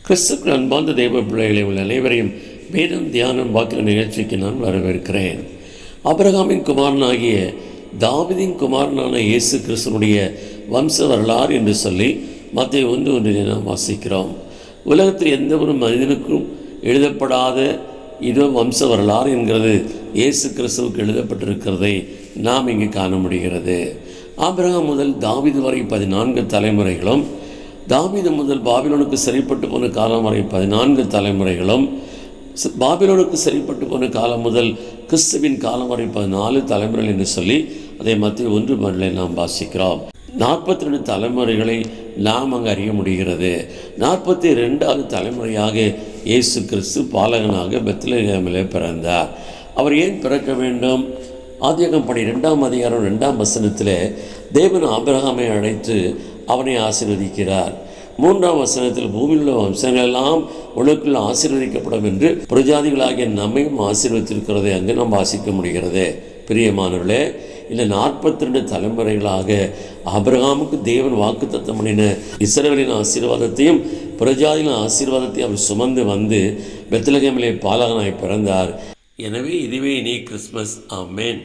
கிறிஸ்துக்கள் அன்பார்ந்த தெய்வ பிள்ளைகளை உள்ள அனைவரையும் வேதம் தியானம் வாக்கிற நிகழ்ச்சிக்கு நான் வரவேற்கிறேன். ஆபிரகாமின் குமாரனாகிய தாவீதின் குமாரனான இயேசு கிறிஸ்துனுடைய வம்ச வரலாறு என்று சொல்லி மத்தேயு 1:1 நாம் வாசிக்கிறோம். உலகத்தில் எந்த ஒரு மனிதனுக்கும் எழுதப்படாத இதோ வம்ச வரலாறு என்கிறது இயேசு கிறிஸ்துவுக்கு எழுதப்பட்டிருக்கிறதை நாம் இங்கு காண முடிகிறது. ஆபிரகாம் முதல் தாவீது வரை 14 தலைமுறைகளும், தாவீது முதல் பாபிலோனுக்கு சரிப்பட்டு போன காலம் வரை 14 தலைமுறைகளும், பாபிலோனுக்கு சரிப்பட்டு போன காலம் முதல் கிறிஸ்துவின் காலம் வரை 14 தலைமுறைகள் என்று சொல்லி அதை மத்தேயு 1:1 நாம் வாசிக்கிறோம். 42 தலைமுறைகளை நாம் அங்கு அறிய முடிகிறது. 42வது தலைமுறையாக இயேசு கிறிஸ்து பாலகனாக பெத்லகேமிலே பிறந்தார். அவர் ஏன் பிறக்க வேண்டும்? ஆதியாகமம் 12:2 தேவன் ஆபிரகாமை அழைத்து அவனை ஆசீர்வதிக்கிறார். 3ஆம் வசனத்தில் பூமியில் உள்ள வம்சங்கள் எல்லாம் உனக்குள் ஆசீர்வதிக்கப்படும் என்று புறஜாதிகளாகிய நம்மையும் ஆசீர்வதித்திருக்கிறதை அங்கு நாம் வாசிக்க முடிகிறது. பிரியமானவர்களே, இந்த 42 தலைமுறைகளாக ஆபிரகாமுக்கு தேவன் வாக்குத்தத்தம் பண்ணின இஸ்ரவேலின் ஆசீர்வாதத்தையும் புறஜாதிகளின் ஆசீர்வாதத்தையும் அவர் சுமந்து வந்து பெத்லகேமிலே பாலகனாய் பிறந்தார். எனவே இதுவே இனி கிறிஸ்மஸ். ஆமென்.